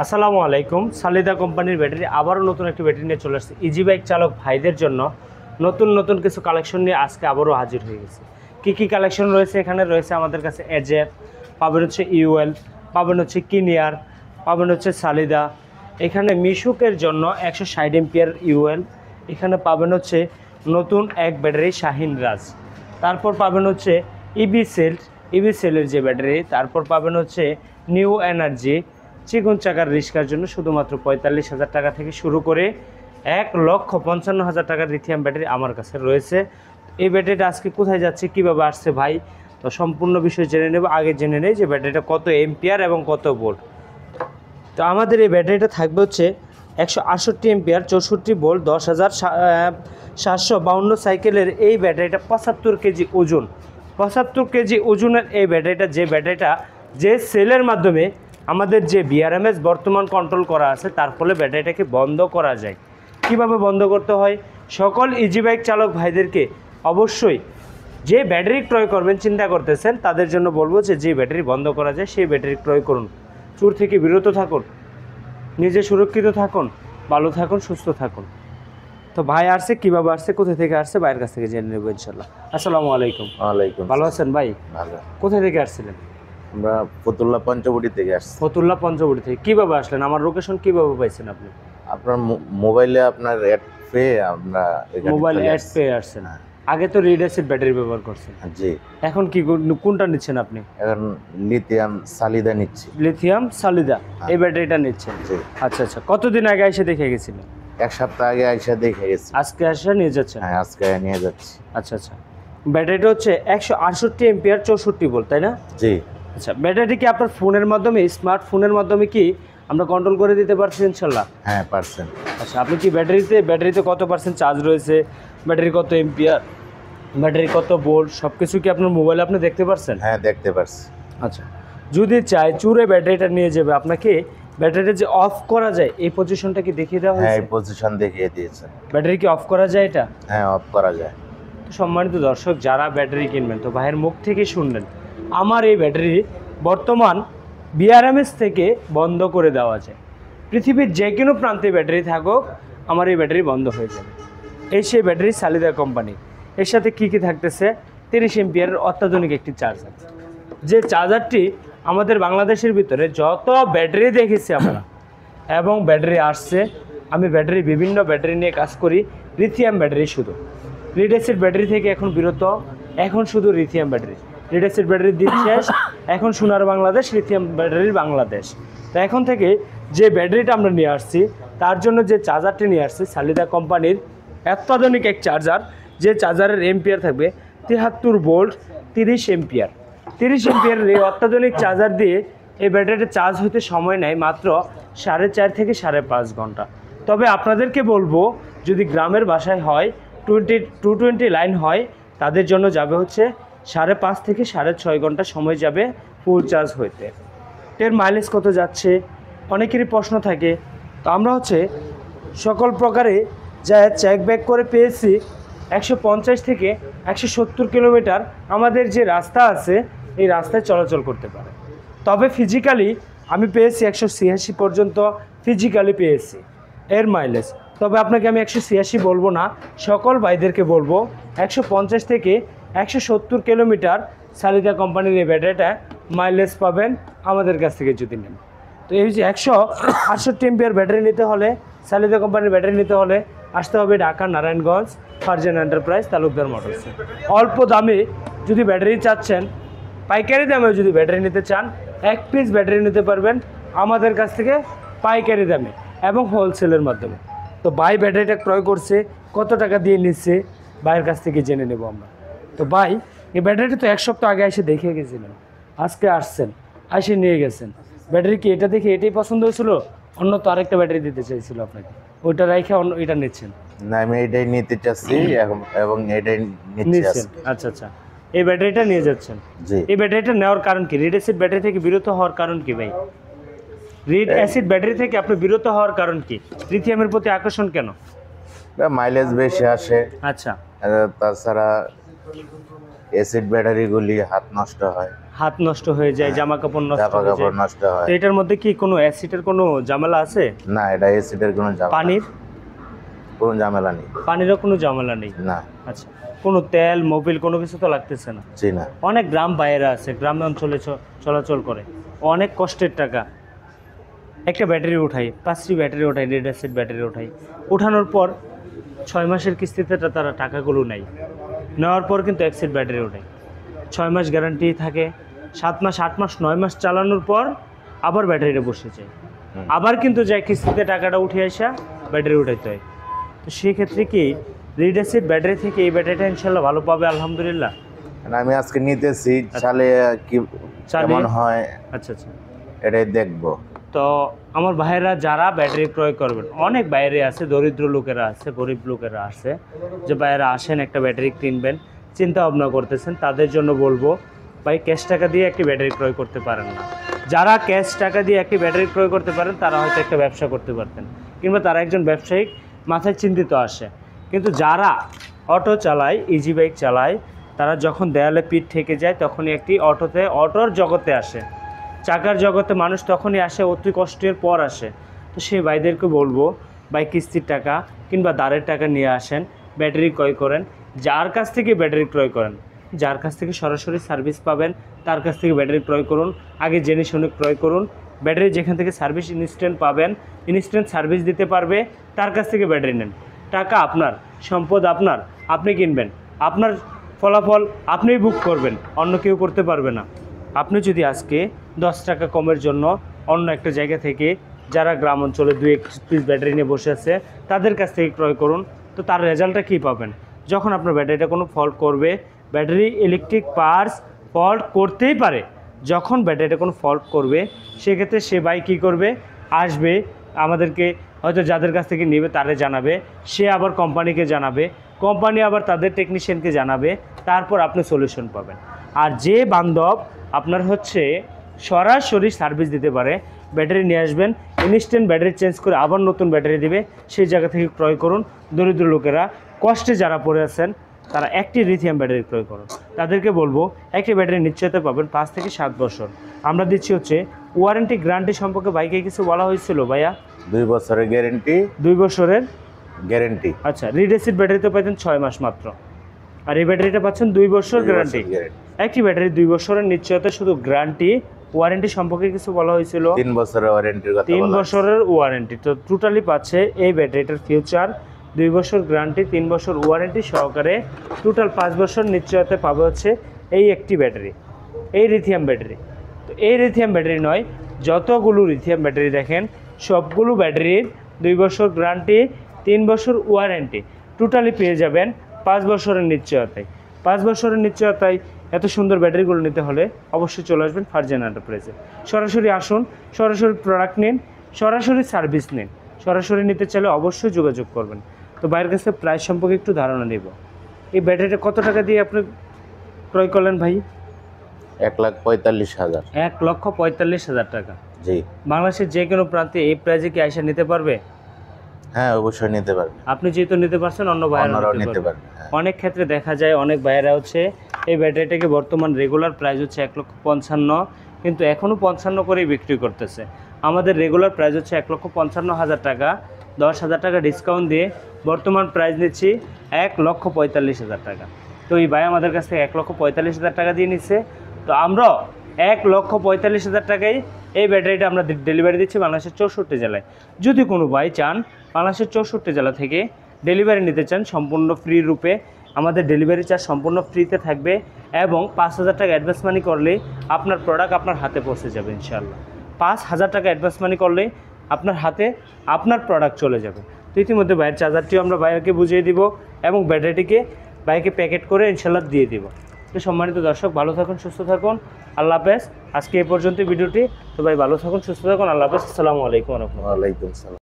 আসসালামু আলাইকুম। সালিদা কোম্পানির ব্যাটারি আবারও নতুন একটি ব্যাটারি নিয়ে চলে আসছে। ইজি বাইক চালক ভাইদের জন্য নতুন নতুন কিছু কালেকশন নিয়ে আজকে আবারও হাজির হয়ে গেছে। কী কালেকশন রয়েছে এখানে? রয়েছে আমাদের কাছে এজের, পাবেন হচ্ছে ইউএল, পাবেন হচ্ছে কিনিয়ার, পাবেন হচ্ছে সালিদা। এখানে মিশুকের জন্য 160 এমপিয়ার ইউএল, এখানে পাবেন হচ্ছে নতুন এক ব্যাটারি শাহিন রাজ, তারপর পাবেন হচ্ছে ইবি সেলের যে ব্যাটারি, তারপর পাবেন হচ্ছে নিউ এনার্জি চিকন চাকার রিস্কার জন্য শুধুমাত্র 45,000 টাকা থেকে শুরু করে 1,55,000 টাকার লিথিয়াম ব্যাটারি আমার কাছে রয়েছে। এই ব্যাটারিটা আজকে কোথায় যাচ্ছে, কীভাবে আসছে ভাই, তো সম্পূর্ণ বিষয় জেনে নেব। আগে জেনে নেই যে ব্যাটারিটা কত এম্পিয়ার এবং কত ভোল্ট। তো আমাদের এই ব্যাটারিটা থাকবে হচ্ছে 168 এম্পিয়ার, 64 ভোল্ট, 10,752 সাইকেলের এই ব্যাটারিটা 75 কেজি ওজন। 75 কেজি ওজনের এই ব্যাটারিটা, যে সেলের মাধ্যমে আমাদের যে বিআরএমএস বর্তমান কন্ট্রোল করা আছে, তার ফলে ব্যাটারিটাকে বন্ধ করা যায়। কিভাবে বন্ধ করতে হয়, সকল ইজি বাইক চালক ভাইদেরকে অবশ্যই যে ব্যাটারি ক্রয় করবেন চিন্তা করতেছেন, তাদের জন্য বলবো যে ব্যাটারি বন্ধ করা যায় সেই ব্যাটারি ক্রয় করুন। চুর থেকে বিরত থাকুন, নিজে সুরক্ষিত থাকুন, ভালো থাকুন, সুস্থ থাকুন। তো ভাই আসছে, কীভাবে আসছে, কোথা থেকে আসছে, ভাইয়ের কাছ থেকে জেনে নেবো ইনশাল্লাহ। আসসালামু আলাইকুম। ওয়ালাইকুম। ভালো আছেন ভাই? ভালো। কোথা থেকে আসছিলেন? আমরা ফতুল্লা পঞ্চবটি থেকে আসছি। ফতুল্লা পঞ্চবটি থেকে কীভাবে আসলেন? আমার লোকেশন কীভাবে পাইছেন আপনি? আপনার মোবাইলে আপনার অ্যাড পেয়ে আমরা মোবাইল অ্যাড পেয়ে আসছেন। আগে তো রিড অ্যাসিড ব্যাটারি ব্যবহার করছেন, জি। এখন কি কোনটা নিচ্ছেন আপনি? এখন লিথিয়াম সালিদা নিচ্ছি। লিথিয়াম সালিদা এই ব্যাটারিটা নিচ্ছেন, জি। আচ্ছা আচ্ছা। কতদিন আগে এসে দেখে গেছিলেন? এক সপ্তাহ আগে আইসা দেখে গেছি। আজকে আসা নিয়ে যাচ্ছেন? হ্যাঁ, আজকে নিয়ে যাচ্ছি। আচ্ছা আচ্ছা। ব্যাটারিটা হচ্ছে 168 এমপিয়ার, 64 ভোল্ট, তাই না? জি। আচ্ছা, ব্যাটারিটি কি আপনার ফোনের মাধ্যমে, স্মার্টফোনের মাধ্যমে কি আমরা কন্ট্রোল করে দিতে পারছি ইনশাল্লাহ? হ্যাঁ, পারছেন। আচ্ছা, আপনি কি ব্যাটারিতে কত পার্সেন্ট চার্জ রয়েছে, ব্যাটারি কত এমপিয়ার, ব্যাটারি কত ভোল্ট, সব কিছু কি আপনার মোবাইলে আপনি দেখতে পারছেন? হ্যাঁ, দেখতে পারছি। আচ্ছা, যদি চাই চুরে ব্যাটারিটা নিয়ে যাবে, আপনাকে ব্যাটারিটা যে অফ করা যায় এই পজিশনটা কি দেখিয়ে দেওয়া হ্যাঁ, হয়েছে? এই পজিশন দেখিয়ে দিয়েছেন। ব্যাটারি কি অফ করা যায় এটা? হ্যাঁ, অফ করা যায়। তো সম্মানিত দর্শক, যারা ব্যাটারি কিনবেন, তো ভাইয়ের মুখ থেকে শুনলেন আমার এই ব্যাটারি বর্তমান বিআরএমএস থেকে বন্ধ করে দেওয়া যায়। পৃথিবীর যে কোনো প্রান্তে ব্যাটারি থাকুক, আমার এই ব্যাটারি বন্ধ হয়ে যাবে। এই সেই ব্যাটারি সালিদা কোম্পানি। এর সাথে কী থাকতেছে? 30 এমপিয়ারের অত্যাধুনিক একটি চার্জার, যে চার্জারটি আমাদের বাংলাদেশের ভিতরে যত ব্যাটারি দেখেছি আমরা এবং ব্যাটারি আসছে, আমি বিভিন্ন ব্যাটারি নিয়ে কাজ করি। লিথিয়াম ব্যাটারি, শুধু লিড অ্যাসিড ব্যাটারি থেকে এখন বিরত, এখন শুধু লিথিয়াম ব্যাটারি। লিড অ্যাসিড ব্যাটারির দিন শেষ, এখন সোনার বাংলাদেশ, লিথিয়াম ব্যাটারির বাংলাদেশ। তো এখন থেকে যে ব্যাটারিটা আমরা নিয়ে আসছি, তার জন্য যে চার্জারটি নিয়ে আসছি সালিদা কোম্পানির অত্যাধুনিক এক চার্জার, যে চার্জারের এম্পিয়ার থাকবে 73 ভোল্ট, 30 এম্পিয়ার। 30 এম্পিয়ারের এই অত্যাধুনিক চার্জার দিয়ে এই ব্যাটারিটা চার্জ হতে সময় নেয় মাত্র 4.5 থেকে 5.5 ঘন্টা। তবে আপনাদেরকে বলবো, যদি গ্রামের বাসায় হয়, 220 লাইন হয়, তাদের জন্য যাবে হচ্ছে 5.5 থেকে 6.5 ঘন্টা সময় যাবে ফুল চার্জ হইতে। এর মাইলেজ কত যাচ্ছে অনেকেরই প্রশ্ন থাকে। তো আমরা হচ্ছে সকল প্রকারে যা চেক ব্যাক করে পেয়েছি 150 থেকে 170 কিলোমিটার আমাদের যে রাস্তা আছে এই রাস্তায় চলাচল করতে পারে। তবে ফিজিক্যালি আমি পেয়েছি 186 পর্যন্ত ফিজিক্যালি পেয়েছি এর মাইলেজ। তবে আপনাকে আমি 186 বলবো না, সকল ভাইদেরকে বলবো 150 থেকে 170 কিলোমিটার সালিদা কোম্পানির এই ব্যাটারিটা মাইলেজ পাবেন আমাদের কাছ থেকে যদি নেন। তো এই যে 168 এমপিয়ার ব্যাটারি নিতে হলে, সালিদা কোম্পানির ব্যাটারি নিতে হলে আসতে হবে ঢাকা নারায়ণগঞ্জ ফারজান এন্টারপ্রাইজ তালুকদার মোটরসে। অল্প দামে যদি ব্যাটারি চাচ্ছেন, পাইকারি দামে যদি ব্যাটারি নিতে চান, 1 পিস ব্যাটারি নিতে পারবেন আমাদের কাছ থেকে পাইকারি দামে এবং হোলসেলের মাধ্যমে। তো ভাই ব্যাটারিটা ক্রয় করছে, কত টাকা দিয়ে নিচ্ছে, ভাইয়ের কাছ থেকে জেনে নেব আমরা। তো ভাই, এই ব্যাটারিটা তো 1 সপ্তাহ আগে এসে দেখে গেছিলেন, আজকে আসছেন, এসে নিয়ে গেছেন। ব্যাটারি কি এটা দেখে এটাই পছন্দ হয়েছিল, অন্য তো আরেকটা ব্যাটারি দিতে চাইছিল আপনাকে, ওইটা রেখে অন্য এটা নিচ্ছেন? না, আমি এটাই নিতে চাচ্ছি এবং এটাই নিচ্ছি। আচ্ছা আচ্ছা, এই ব্যাটারিটা নিয়ে যাচ্ছেন। জি। এই ব্যাটারিটা নেওয়ার কারণ কি? রিড অ্যাসিড ব্যাটারি থেকে বিরত হওয়ার কারণ কি ভাই? রিড অ্যাসিড ব্যাটারি থেকে আপনি বিরত হওয়ার কারণ কি? লিথিয়ামের প্রতি আকর্ষণ কেন? মাইলেজ বেশি আসে। আচ্ছা, তাছাড়া অ্যাসিড ব্যাটারিগুলি হাত নষ্ট হয়। হাত নষ্ট হয়ে যায়, জামা কাপড় নষ্ট জামা হয়ে যায়। কাপড় নষ্ট হয়। তো এটার মধ্যে কি কোনো অ্যাসিডের কোনো ঝামেলা আছে? না, এটা অ্যাসিডের কোনো ঝামেলা, পানির কোনো ঝামেলা নেই। পানিরও কোনো ঝামেলা নেই? না। আচ্ছা, কোনো তেল মোবিল কোনো কিছু তো লাগতেছে না? জি না। অনেক গ্রাম বাইরে আছে, গ্রাম অঞ্চলে চলাচল করে, অনেক কষ্টের টাকা। একটা ব্যাটারি উঠাই, 5টি ব্যাটারি উঠাই, রেড অ্যাসিড ব্যাটারি উঠাই, উঠানোর পর 6 মাসের কিস্তিতে তারা টাকাগুলো নেয়, নেওয়ার পর কিন্তু অ্যাসিড ব্যাটারি ওঠাই, 6 মাস গ্যারান্টি থাকে, 7 মাস 8 মাস 9 মাস চালানোর পর আবার ব্যাটারিটা বসে যায়, আবার কিন্তু যায় কিস্তিতে টাকাটা উঠে আসা ব্যাটারি উঠাইতে হয়। তো সেক্ষেত্রে কি রেড অ্যাসিড ব্যাটারি থেকে এই ব্যাটারিটা ইনশাল্লাহ ভালো পাবে আলহামদুলিল্লাহ। আমি আজকে নিতেছি, চালে কি কেমন হয় আচ্ছা আচ্ছা এটাই দেখবো। তো আমার ভাইয়েরা যারা ব্যাটারি ক্রয় করবেন, অনেক বাইরে আছে, দরিদ্র লোকেরা আছে, গরিব লোকেরা আছে, যে ভাইয়েরা আসেন একটা ব্যাটারি কিনবেন চিন্তা ভাবনা করতেছেন, তাদের জন্য বলবো ভাই ক্যাশ টাকা দিয়ে একটি ব্যাটারি ক্রয় করতে পারেন না। যারা ক্যাশ টাকা দিয়ে একটি ব্যাটারি ক্রয় করতে পারেন তারা হয়তো একটা ব্যবসা করতে পারতেন, কিংবা তারা একজন ব্যবসায়িক মাথায় চিন্তিত আসে। কিন্তু যারা অটো চালায়, ইজি বাইক চালায়, তারা যখন দেয়ালে পিঠ ঠেকে যায় তখনই একটি অটোর জগতে আসে, চাকার জগতে মানুষ তখনই আসে অতি কষ্টের পর আসে। তো সেই ভাইদেরকে বলবো ভাই কিস্তির টাকা কিংবা দাঁড়ের টাকা নিয়ে আসেন, ব্যাটারি ক্রয় করেন, যার কাছ থেকে ব্যাটারি ক্রয় করেন, যার কাছ থেকে সরাসরি সার্ভিস পাবেন তার কাছ থেকে ব্যাটারি ক্রয় করুন, আগে জেনে শুনে ক্রয় করুন। ব্যাটারি যেখান থেকে সার্ভিস ইনস্ট্যান্ট পাবেন, ইনস্ট্যান্ট সার্ভিস দিতে পারবে, তার কাছ থেকে ব্যাটারি নেন। টাকা আপনার, সম্পদ আপনার, আপনি কিনবেন, আপনার ফলাফল আপনিই বুক করবেন, অন্য কেউ করতে পারবে না। আপনি যদি আজকে 10 টাকা কমের জন্য অন্য একটা জায়গা থেকে, যারা গ্রাম অঞ্চলে 2-1 পিস ব্যাটারি নিয়ে বসে আছে তাদের কাছ থেকে ক্রয় করুন, তো তার রেজাল্টটা কী পাবেন? যখন আপনার ব্যাটারিটা কোনো ফল্ট করবে, ব্যাটারি ইলেকট্রিক পার্টস ফল্ট করতেই পারে, যখন ব্যাটারিটা কোনো ফল্ট করবে সেক্ষেত্রে সে ভাই কী করবে, আসবে আমাদেরকে, হয়তো যাদের কাছ থেকে নেবে তারে জানাবে, সে আবার কোম্পানিকে জানাবে, কোম্পানি আবার তাদের টেকনিশিয়ানকে জানাবে, তারপর আপনি সলিউশন পাবেন। আর যে বান্ধব আপনার হচ্ছে সরাসরি সার্ভিস দিতে পারে, ব্যাটারি নিয়ে আসবেন, ইনস্ট্যান্ট ব্যাটারি চেঞ্জ করে আবার নতুন ব্যাটারি দেবে, সেই জায়গা থেকে ক্রয় করুন। দরিদ্র লোকেরা, কষ্টে যারা পড়ে আছেন, তারা একটি লিথিয়াম ব্যাটারি ক্রয় করুন। তাদেরকে বলবো একটি ব্যাটারি নিশ্চয়তা পাবেন 5 থেকে 7 বছর। আমরা দিচ্ছি হচ্ছে ওয়ারেন্টি গ্যারান্টি সম্পর্কে বাইকে কিছু বলা হয়েছিল ভাইয়া? 2 বছরের গ্যারেন্টি। 2 বছরের গ্যারেন্টি। আচ্ছা, রিড অ্যাসিড ব্যাটারিতে পাচ্ছেন 6 মাস মাত্র, আর এই ব্যাটারিটা পাচ্ছেন 2 বছর গ্যারান্টি। একটি ব্যাটারি 2 বছরের নিশ্চয়তা, শুধু গ্যারান্টি। ওয়ারেন্টি সম্পর্কে কিছু বলা হয়েছিল? 3 বছরের ওয়ারেন্টির কথা বলা 3 হয়েছে। বছরের ওয়ারেন্টি। তো টোটালি পাচ্ছে এই ব্যাটারিটার ফিউচার 2 বছর গ্যারান্টি, 3 বছর ওয়ারেন্টি সহকারে, টোটাল 5 বছর নিশ্চয়তা পাবে হচ্ছে এই একটি ব্যাটারি, এই লিথিয়াম ব্যাটারি। তো এই লিথিয়াম ব্যাটারি নয়, যতগুলো লিথিয়াম ব্যাটারি দেখেন সবগুলো ব্যাটারির 2 বছর গ্যারান্টি, 3 বছর ওয়ারেন্টি, টোটালি পেয়ে যাবেন 5 বছরের নিশ্চয়তায়। 5 বছরের নিশ্চয়তায় এত সুন্দর ব্যাটারিগুলো নিতে হলে অবশ্যই চলে আসবেন ফারজানা এন্টারপ্রাইজে। সরাসরি আসুন, সরাসরি প্রোডাক্ট নিন, সরাসরি সার্ভিস নিন। সরাসরি নিতে চাইলে অবশ্যই যোগাযোগ করবেন। তো বাইরের কাছে প্রাইস সম্পর্কে একটু ধারণা নেব। এই ব্যাটারিটা কত টাকা দিয়ে আপনি ক্রয় করলেন ভাই? 1,45,000। 1,45,000 টাকা। জি। বাংলাদেশের যে কোনো প্রান্তে এই প্রাইজে কি আইসা নিতে পারবে? হ্যাঁ, অবশ্যই নিতে পারবে। আপনি যেহেতু নিতে পারছেন, অন্য ভাইয়েরাও নিতে পারবে। অনেক ক্ষেত্রে দেখা যায় অনেক ভাইয়েরা হচ্ছে এই ব্যাটারিটাকে বর্তমান রেগুলার প্রাইস হচ্ছে 1,55,000, কিন্তু এখনও 55 করেই বিক্রি করতেছে। আমাদের রেগুলার প্রাইস হচ্ছে 1,55,000 টাকা, 10,000 টাকা ডিসকাউন্ট দিয়ে বর্তমান প্রাইস নিচ্ছি 1,45,000 টাকা। তো এই ভাই আমাদের কাছ থেকে 1,45,000 টাকা দিয়ে নিচ্ছে। তো আমরাও 1,45,000 টাকায় এই ব্যাটারিটা আমরা ডেলিভারি দিচ্ছি বাংলাদেশের 64 জেলায়। যদি কোনো ভাই চান বাংলাদেশের 64 জেলা থেকে ডেলিভারি নিতে চান সম্পূর্ণ ফ্রি রূপে, আমাদের ডেলিভারি চার্জ সম্পূর্ণ ফ্রিতে থাকবে, এবং 5,000 টাকা অ্যাডভান্স মানি করলে আপনার প্রোডাক্ট আপনার হাতে পৌঁছে যাবে ইনশাআল্লাহ। 5,000 টাকা অ্যাডভান্স মানি করলে আপনার হাতে আপনার প্রোডাক্ট চলে যাবে। তো ইতিমধ্যে বাইরের চার্জারটিও আমরা বাইরকে বুঝিয়ে দিব, এবং ব্যাটারিটিকে বাইকে প্যাকেট করে ইনশাআল্লাহ দিয়ে দিব। তো সম্মানিত দর্শক, ভালো থাকুন, সুস্থ থাকুন, আল্লাহ হাফেজ। আজকে এই পর্যন্ত ভিডিওটি। তো ভাই ভালো থাকুন, সুস্থ থাকুন, আল্লাহ হাফেজ, আসসালামু আলাইকুম ওয়া রাহমাতুল্লাহ। ওয়ালাইকুম আসসালাম।